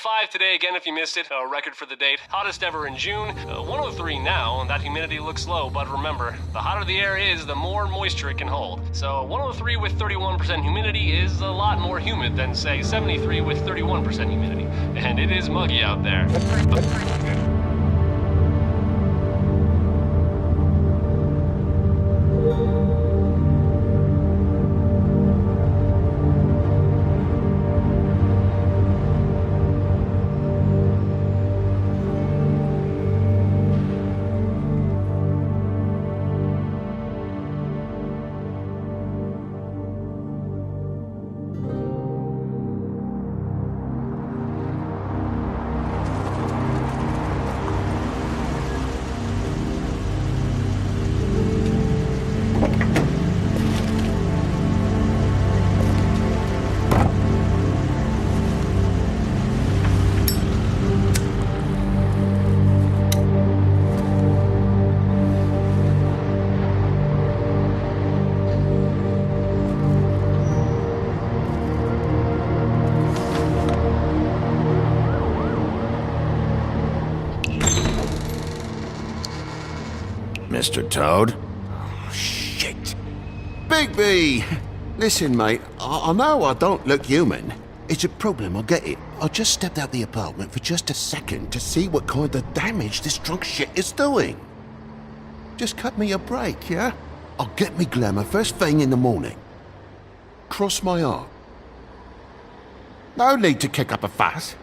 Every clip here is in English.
105 today again if you missed it, a record for the date. Hottest ever in June, 103 now, and that humidity looks low, but remember, the hotter the air is, the more moisture it can hold. So 103 with 31% humidity is a lot more humid than, say, 73 with 31% humidity. And it is muggy out there. Mr. Toad? Oh, shit. Bigby! Listen, mate, I know I don't look human. It's a problem, I get it. I just stepped out the apartment for just a second to see what kind of damage this drunk shit is doing. Just cut me a break, yeah? I'll get me glamour first thing in the morning. Cross my heart. No need to kick up a fuss.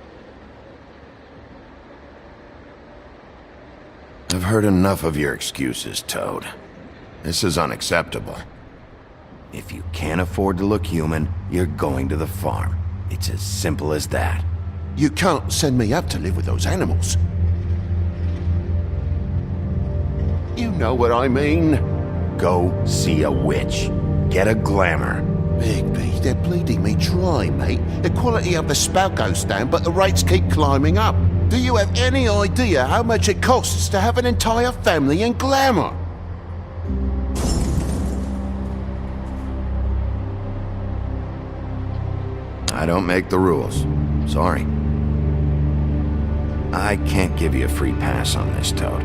I've heard enough of your excuses, Toad. This is unacceptable. If you can't afford to look human, you're going to the farm. It's as simple as that. You can't send me up to live with those animals. You know what I mean. Go see a witch. Get a glamour. Bigby, they're bleeding me dry, mate. The quality of the spout goes down, but the rates keep climbing up. Do you have any idea how much it costs to have an entire family in glamour? I don't make the rules. Sorry. I can't give you a free pass on this, Toad.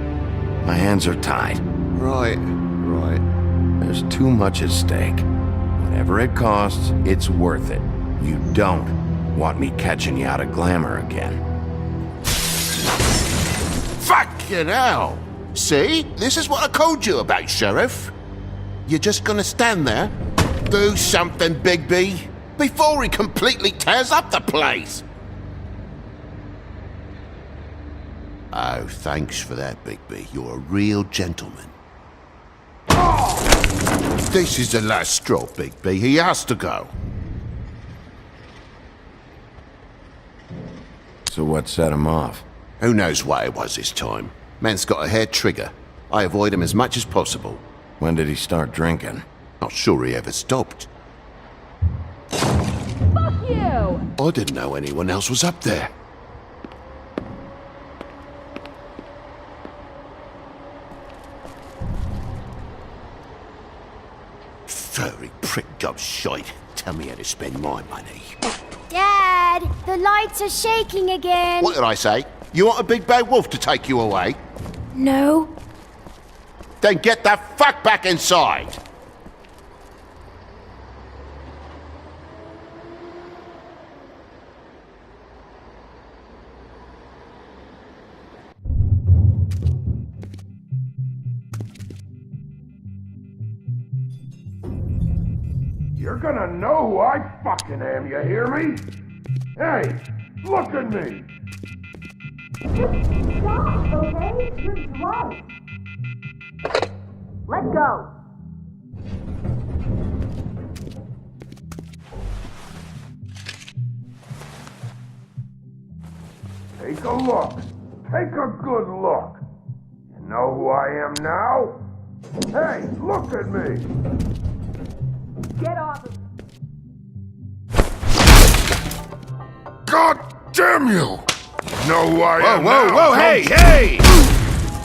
My hands are tied. Right. There's too much at stake. Whatever it costs, it's worth it. You don't want me catching you out of glamour again. Fucking hell! See? This is what I called you about, Sheriff. You're just gonna stand there? Do something, Bigby, before he completely tears up the place! Oh, thanks for that, Bigby. You're a real gentleman. This is the last straw, Bigby. He has to go. So what set him off? Who knows what it was this time? Man's got a hair trigger. I avoid him as much as possible. When did he start drinking? Not sure he ever stopped. Fuck you! I didn't know anyone else was up there. Furry prick job shite. Tell me how to spend my money. Dad, the lights are shaking again. What did I say? You want a big bad wolf to take you away? No. Then get the fuck back inside! You're gonna know who I fucking am, you hear me? Hey, look at me! Stop, okay? You're drunk. Let go. Take a look. Take a good look. You know who I am now? Hey, look at me! Get off of God damn you! You know who I am now? Whoa, hey!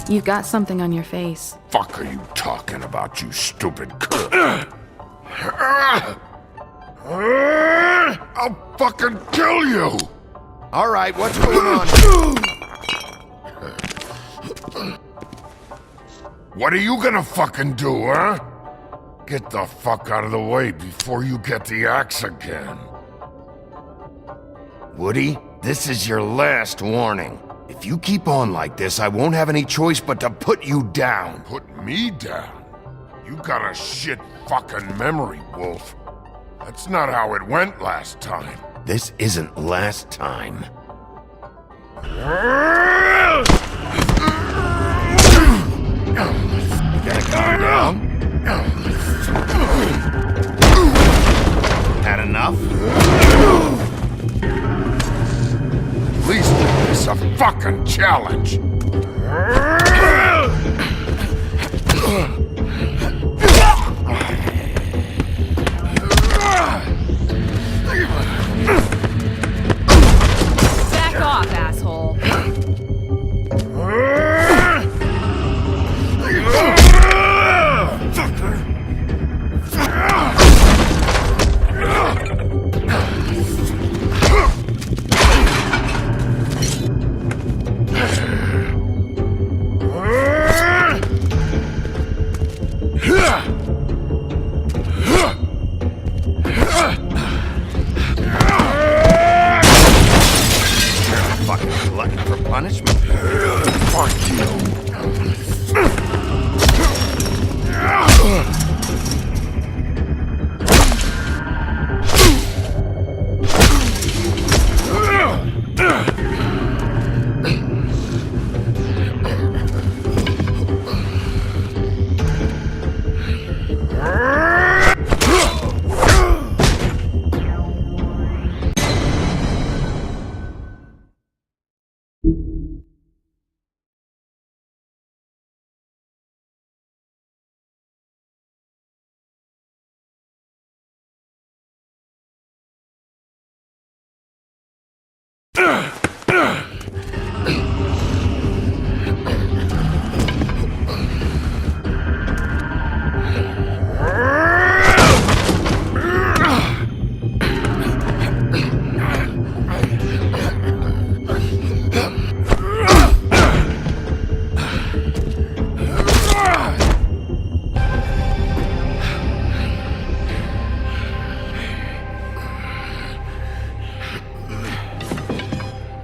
You've got something on your face. Fuck are you talking about, you stupid I'll fucking kill you! All right, what's going on? What are you gonna fucking do, huh? Get the fuck out of the way before you get the axe again. Woody, this is your last warning. If you keep on like this, I won't have any choice but to put you down. Put me down? You got a shit fucking memory, Wolf. That's not how it went last time. This isn't last time. Gotta calm down. Had enough? At least it's a fucking challenge. Back off, asshole. Fucking glutton for punishment. Fuck you.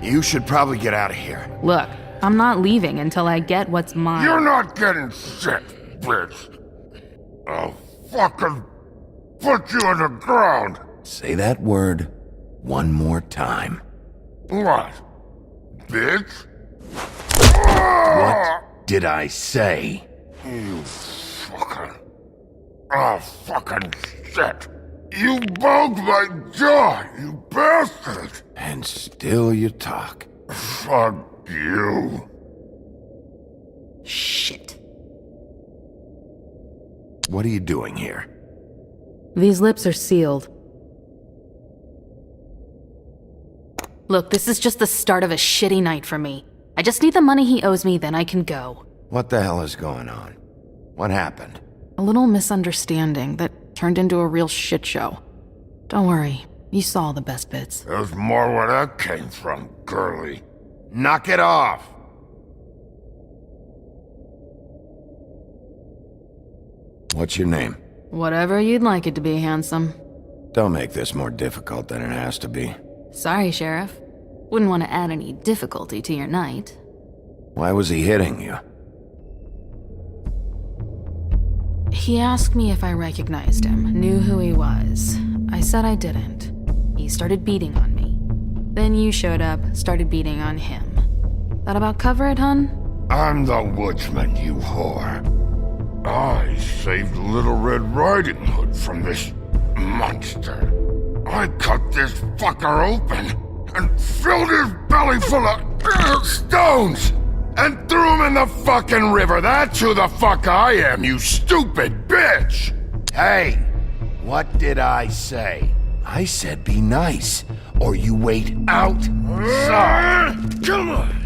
You should probably get out of here. Look, I'm not leaving until I get what's mine. You're not getting shit, bitch. I'll fucking put you on the ground. Say that word one more time. What? Bitch? What did I say? You fucking... Oh, fucking shit. You broke my jaw, you bastard! And still you talk. Fuck you. Shit. What are you doing here? These lips are sealed. Look, this is just the start of a shitty night for me. I just need the money he owes me, then I can go. What the hell is going on? What happened? A little misunderstanding that turned into a real shit show. Don't worry, you saw the best bits. There's more where that came from, girly. Knock it off! What's your name? Whatever you'd like it to be, handsome. Don't make this more difficult than it has to be. Sorry, Sheriff. Wouldn't want to add any difficulty to your night. Why was he hitting you? He asked me if I recognized him, knew who he was. I said I didn't. He started beating on me. Then you showed up, started beating on him. That about cover it, hun? I'm the woodsman, you whore. I saved Little Red Riding Hood from this monster. I cut this fucker open and filled his belly full of stones and threw him in the fucking river. That's who the fuck I am, you stupid bitch! Hey! What did I say? I said be nice, or you wait outside. Come on!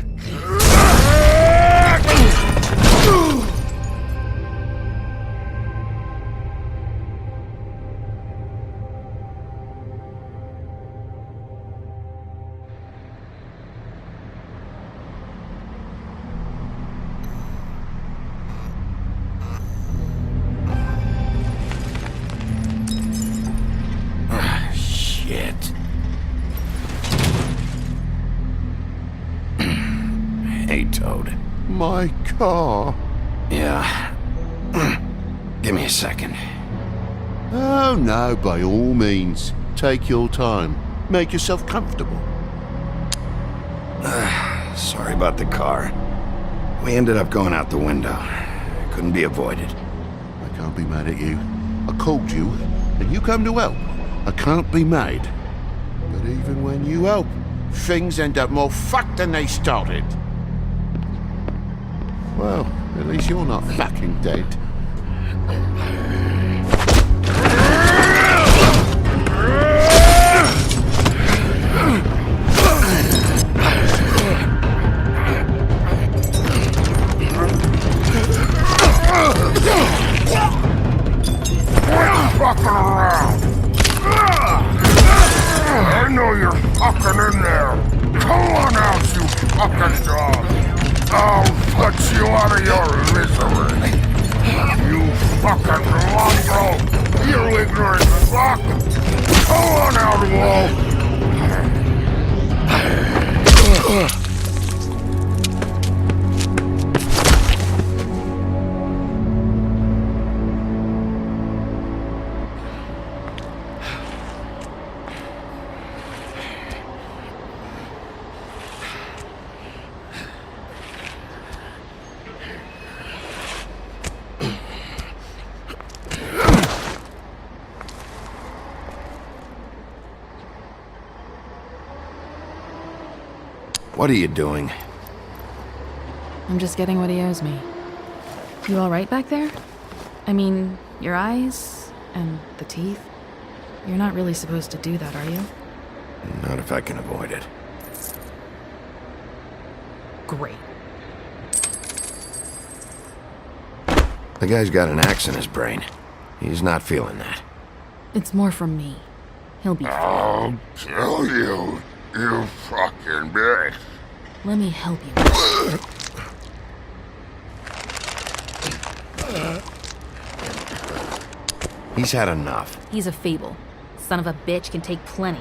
Hey, Toad. My car. Yeah. Give me a second. Oh, no, by all means. Take your time. Make yourself comfortable. Sorry about the car. We ended up going out the window. Couldn't be avoided. I can't be mad at you. I called you, and you come to help. I can't be mad. But even when you help, things end up more fucked than they started. Well, at least you're not fucking dead. Fucking around! I know you're fucking in there! Come on out, you fucking dog! I'll put you out of your misery! You fucking mongrel! You ignorant fuck! Come on out, Wolf! What are you doing? I'm just getting what he owes me. You all right back there? I mean, your eyes and the teeth? You're not really supposed to do that, are you? Not if I can avoid it. Great. The guy's got an axe in his brain. He's not feeling that. It's more from me. He'll be fine. I'll kill you, you fucking bitch! Let me help you. He's had enough. He's a fable. Son of a bitch can take plenty.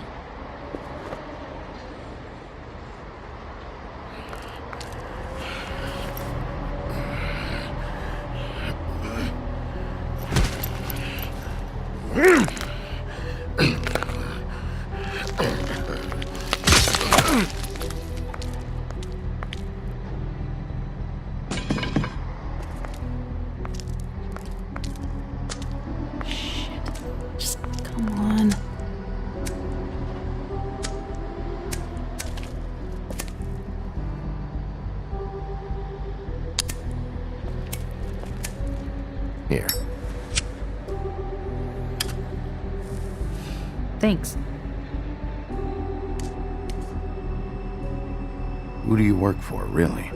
Come on. Here. Thanks. Who do you work for, really?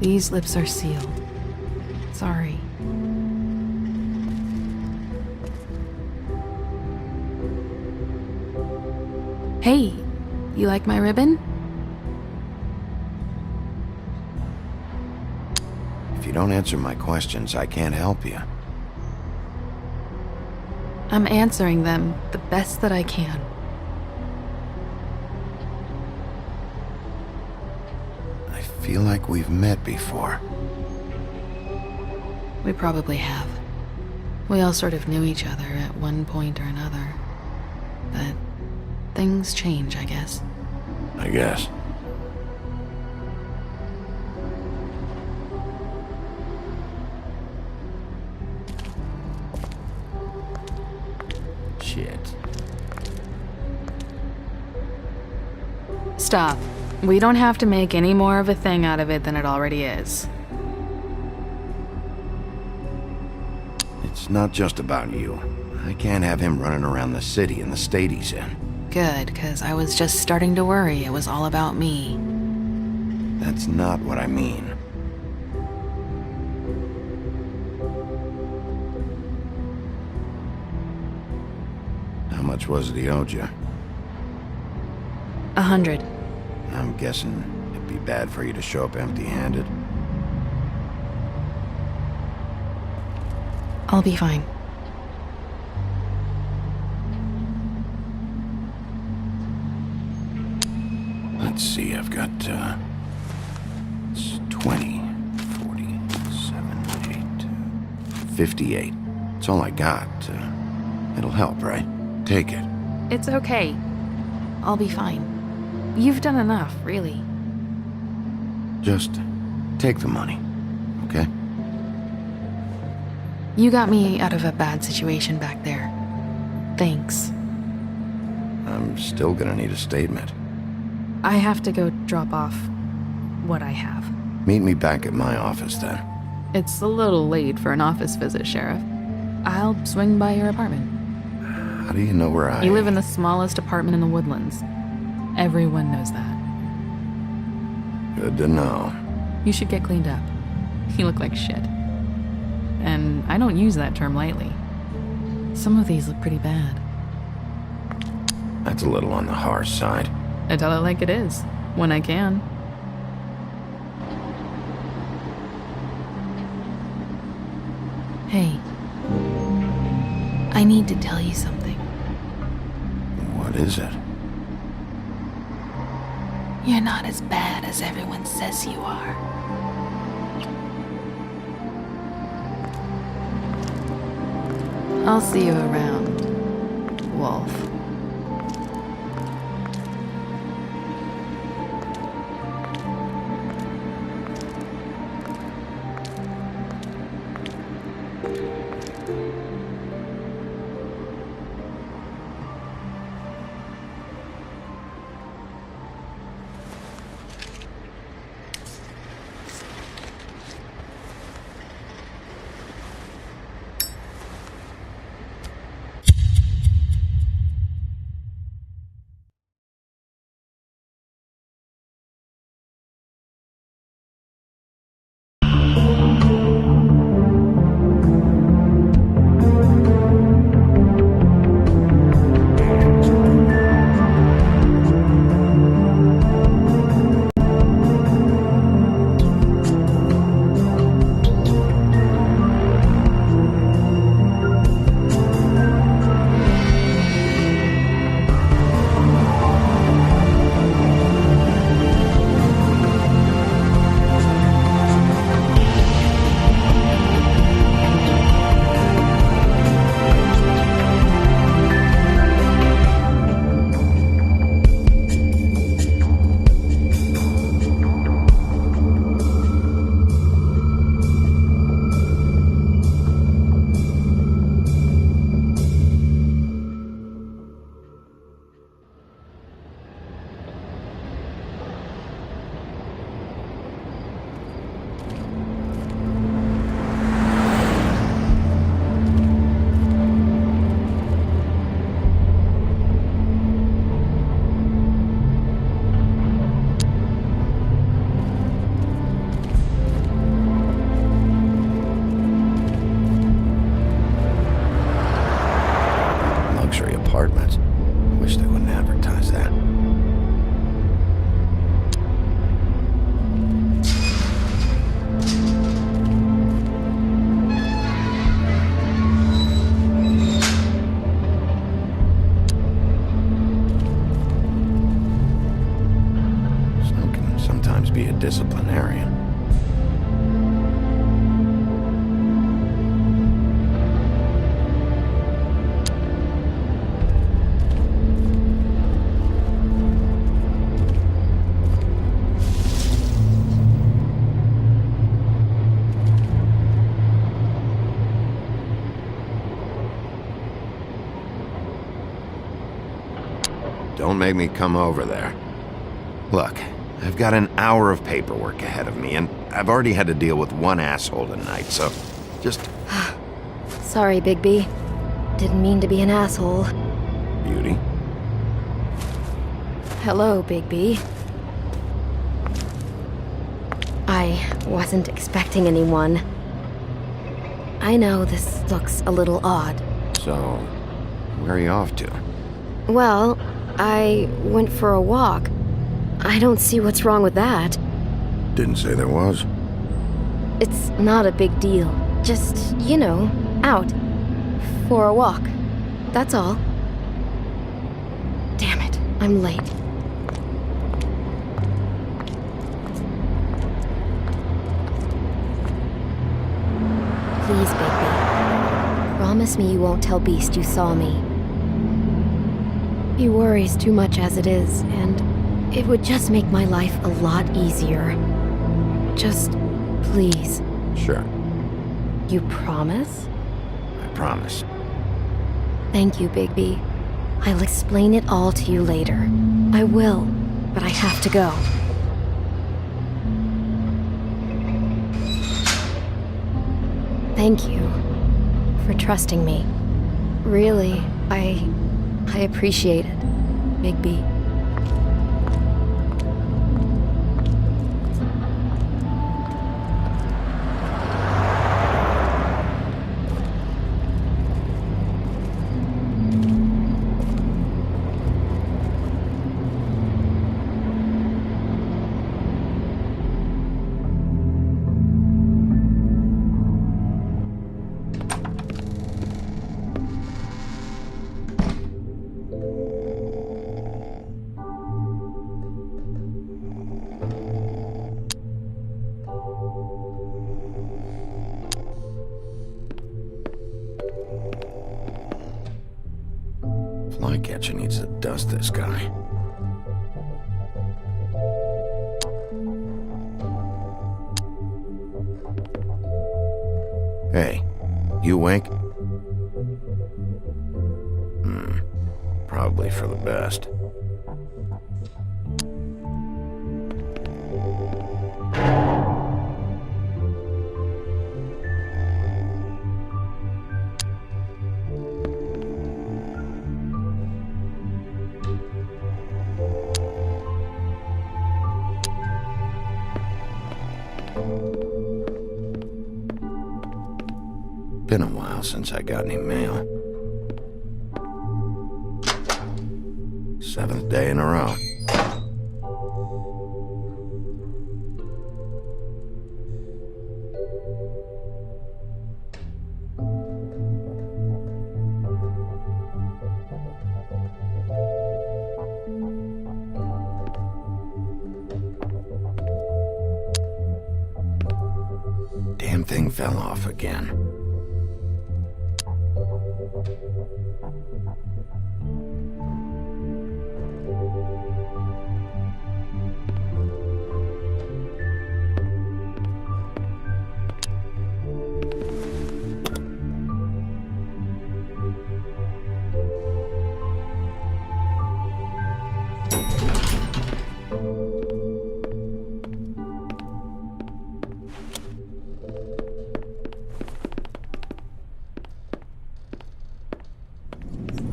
These lips are sealed. Sorry. Hey, you like my ribbon? If you don't answer my questions, I can't help you. I'm answering them the best that I can. I feel like we've met before. We probably have. We all sort of knew each other at one point or another. But things change, I guess. I guess. Shit. Stop. We don't have to make any more of a thing out of it than it already is. It's not just about you. I can't have him running around the city in the state he's in. Good, 'cause I was just starting to worry it was all about me. That's not what I mean. How much was it he owed you? 100. I'm guessing it'd be bad for you to show up empty-handed. I'll be fine. Let's see, I've got, it's 20, 40, 7, 8, 58. That's all I got. It'll help, right? Take it. It's okay. I'll be fine. You've done enough, really. Just take the money, okay? You got me out of a bad situation back there. Thanks. I'm still gonna need a statement. I have to go drop off what I have. Meet me back at my office, then. It's a little late for an office visit, Sheriff. I'll swing by your apartment. How do you know where I... You live in the smallest apartment in the Woodlands. Everyone knows that. Good to know. You should get cleaned up. You look like shit. And I don't use that term lightly. Some of these look pretty bad. That's a little on the harsh side. I tell it like it is, when I can. Hey. I need to tell you something. What is it? You're not as bad as everyone says you are. I'll see you around, Wolf. Apartments. Wish they wouldn't advertise that. Snow can sometimes be a disciplinarian. Don't make me come over there. Look, I've got an hour of paperwork ahead of me, and I've already had to deal with one asshole tonight, so just... Sorry, Bigby. Didn't mean to be an asshole. Beauty. Hello, Bigby. I wasn't expecting anyone. I know this looks a little odd. So, where are you off to? Well, I went for a walk. I don't see what's wrong with that. Didn't say there was. It's not a big deal. Just, you know, out. For a walk. That's all. Damn it, I'm late. Please, Bigby. Promise me you won't tell Beast you saw me. He worries too much as it is, and it would just make my life a lot easier. Just, please. Sure, You promise? I promise. Thank you, Bigby. I'll explain it all to you later. I will, but I have to go. Thank you for trusting me. Really, I appreciate it, Bigby. Flycatcher needs to dust this guy. Hey, you awake? Probably for the best. Been a while since I got any mail. 7th day in a row. Damn thing fell off again.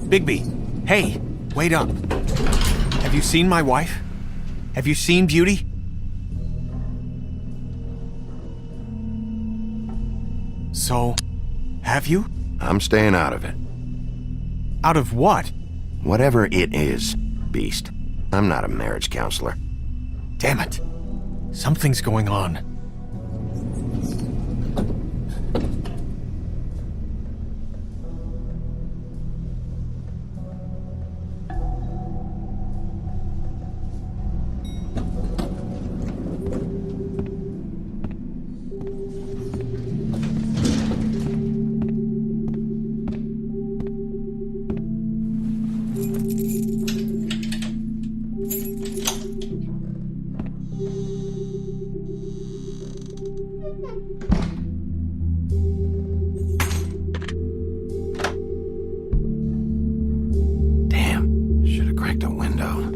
Bigby, hey, wait up. Have you seen my wife? Have you seen Beauty? So, have you? I'm staying out of it. Out of what? Whatever it is, Beast. I'm not a marriage counselor. Damn it. Something's going on. Damn, should have cracked a window.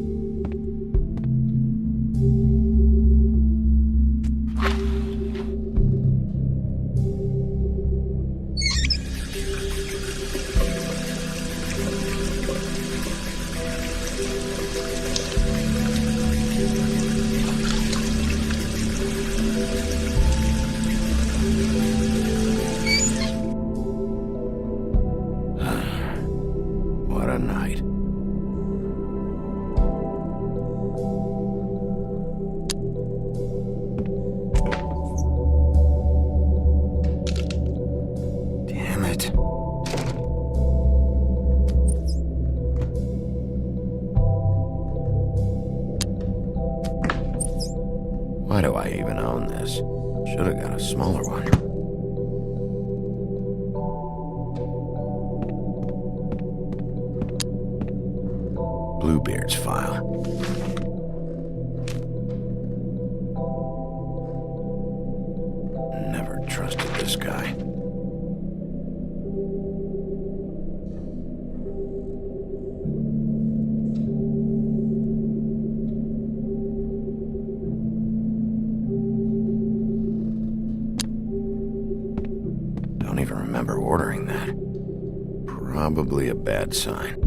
What a night. Damn it. Why do I even own this? Should have got a smaller one. Bluebeard's file. Never trusted this guy. Don't even remember ordering that. Probably a bad sign.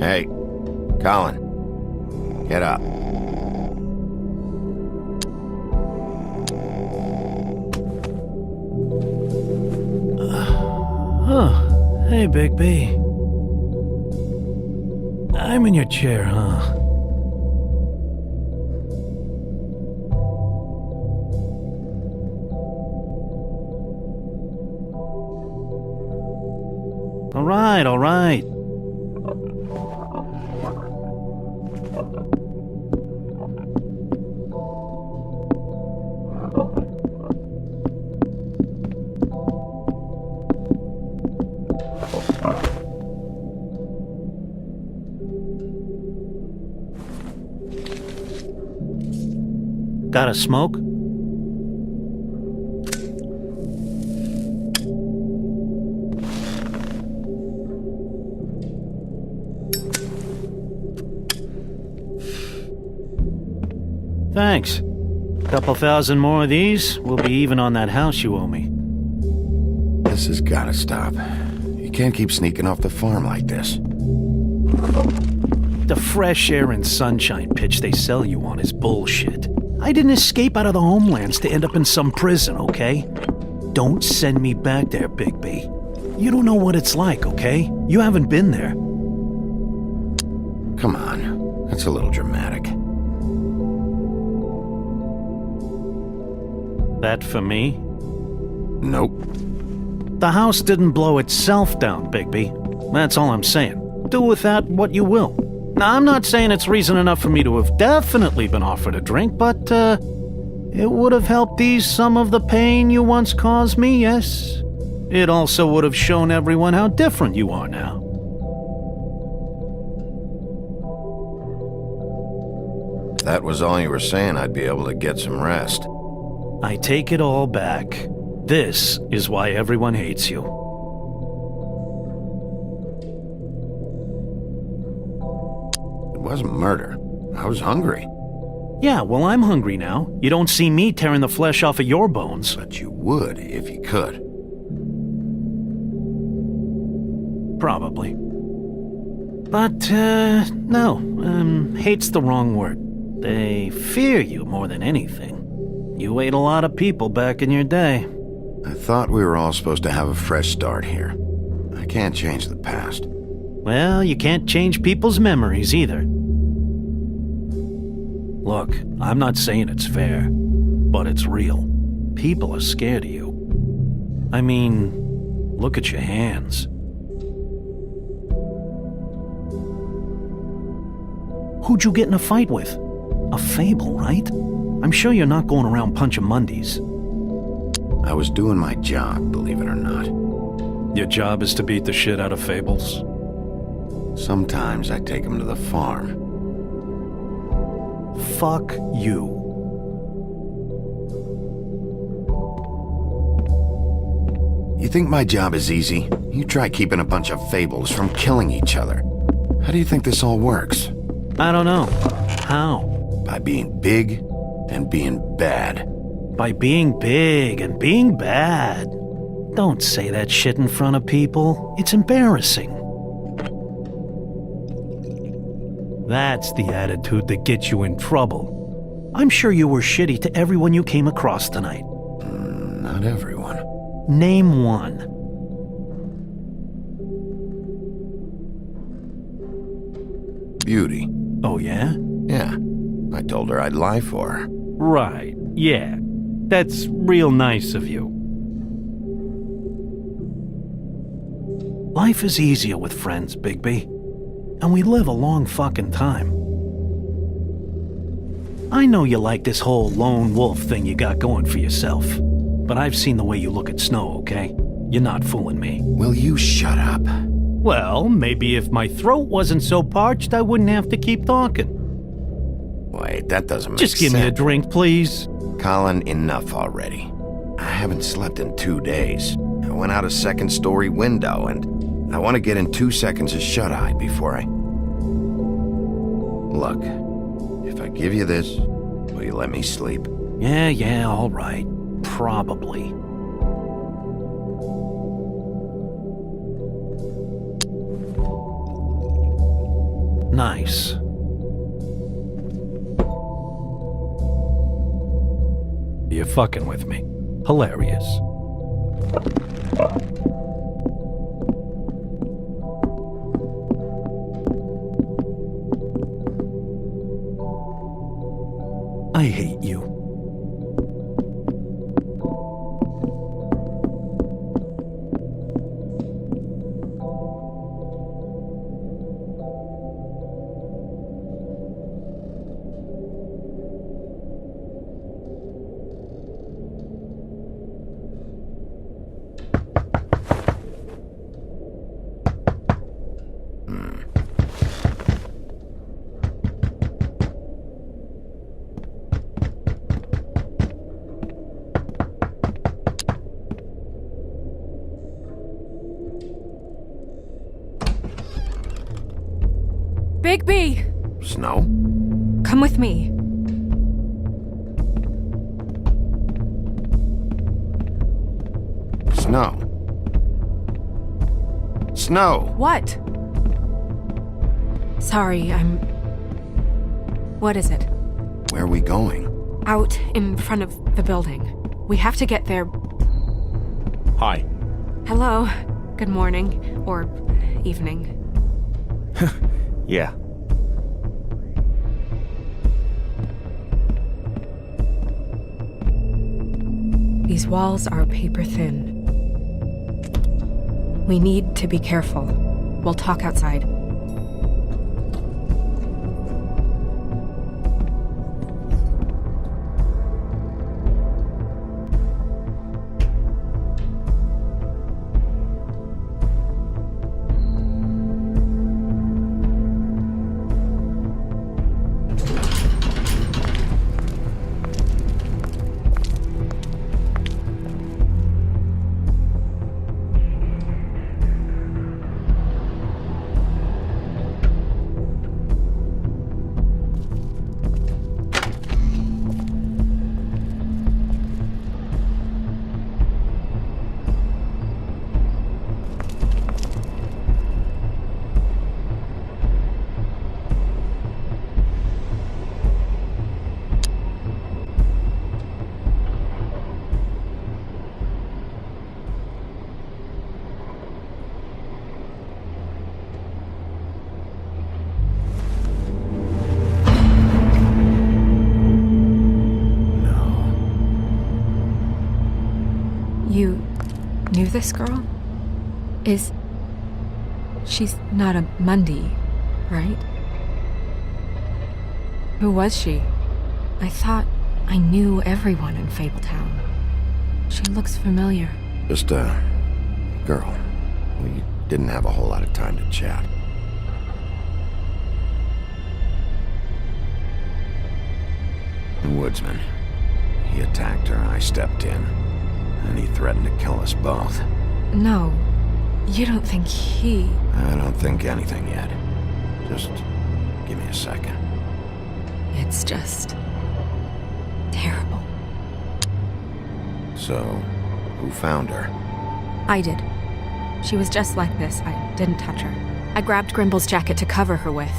Hey, Colin, get up. Oh, hey, Big B. I'm in your chair, huh? All right. Got a smoke? Thanks. Couple thousand more of these, we'll be even on that house you owe me. This has gotta stop. You can't keep sneaking off the farm like this. The fresh air and sunshine pitch they sell you on is bullshit. I didn't escape out of the homelands to end up in some prison, okay? Don't send me back there, Big B. You don't know what it's like, okay? You haven't been there. Come on, that's a little dramatic. That for me? Nope. The house didn't blow itself down, Bigby. That's all I'm saying. Do with that what you will. Now, I'm not saying it's reason enough for me to have definitely been offered a drink, but, it would have helped ease some of the pain you once caused me, yes? It also would have shown everyone how different you are now. If that was all you were saying, I'd be able to get some rest. I take it all back. This is why everyone hates you. It wasn't murder. I was hungry. Yeah, well, I'm hungry now. You don't see me tearing the flesh off of your bones. But you would if you could. Probably. But, no. Hate's the wrong word. They fear you more than anything. You ate a lot of people back in your day. I thought we were all supposed to have a fresh start here. I can't change the past. Well, you can't change people's memories either. Look, I'm not saying it's fair, but it's real. People are scared of you. I mean, look at your hands. Who'd you get in a fight with? A fable, right? I'm sure you're not going around punching Mondays. I was doing my job, believe it or not. Your job is to beat the shit out of fables? Sometimes I take them to the farm. Fuck you. You think my job is easy? You try keeping a bunch of fables from killing each other. How do you think this all works? I don't know. How? By being big and being bad. By being big and being bad. Don't say that shit in front of people. It's embarrassing. That's the attitude that gets you in trouble. I'm sure you were shitty to everyone you came across tonight. Not everyone. Name one. beauty. Oh, yeah? Yeah, I told her I'd lie for her. Right, yeah. That's real nice of you. Life is easier with friends, Bigby. And we live a long fucking time. I know you like this whole lone wolf thing you got going for yourself. But I've seen the way you look at Snow, okay? You're not fooling me. Will you shut up? Well, maybe if my throat wasn't so parched, I wouldn't have to keep talking. Wait, that doesn't make sense. Just give me a drink, please. Colin, enough already. I haven't slept in 2 days. I went out a second-story window, and I want to get in 2 seconds of shut-eye before I... Look, if I give you this, will you let me sleep? Yeah, all right. Probably. Nice. You're fucking with me. Hilarious. I hate you. Bigby! Snow? Come with me. Snow. Snow! What? Sorry, What is it? Where are we going? Out in front of the building. We have to get there. Hi. Hello. Good morning. Or evening. Yeah. These walls are paper thin. We need to be careful. We'll talk outside. You knew this girl? She's not a Mundy, right? Who was she? I thought I knew everyone in Fabletown. She looks familiar. Just a girl. We didn't have a whole lot of time to chat. The woodsman. He attacked her, I stepped in. And he threatened to kill us both. No, you don't think he... I don't think anything yet. Just give me a second. It's just... terrible. So, who found her? I did. She was just like this. I didn't touch her. I grabbed Grimble's jacket to cover her with.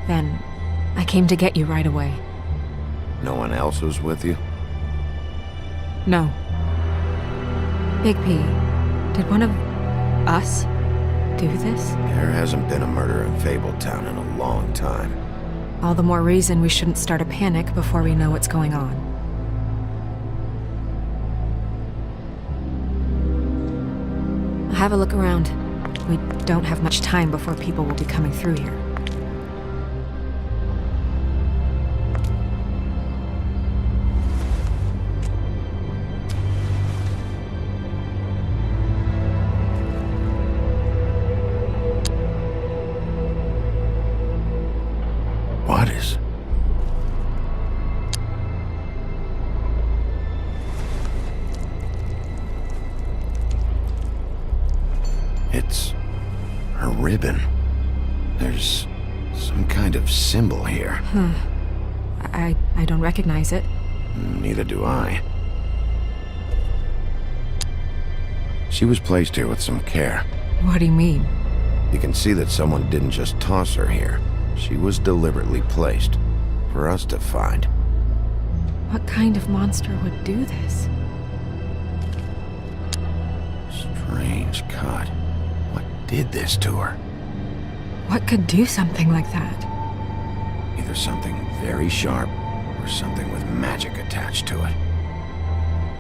Then, I came to get you right away. No one else was with you? No. Big P, did one of us do this? There hasn't been a murder in Fabletown in a long time. All the more reason we shouldn't start a panic before we know what's going on. Have a look around. We don't have much time before people will be coming through here. What is... It's her ribbon. There's some kind of symbol here. I don't recognize it. Neither do I. She was placed here with some care. What do you mean? You can see that someone didn't just toss her here. She was deliberately placed for us to find. What kind of monster would do this? Strange cut. What did this to her? What could do something like that? Either something very sharp or something with magic attached to it.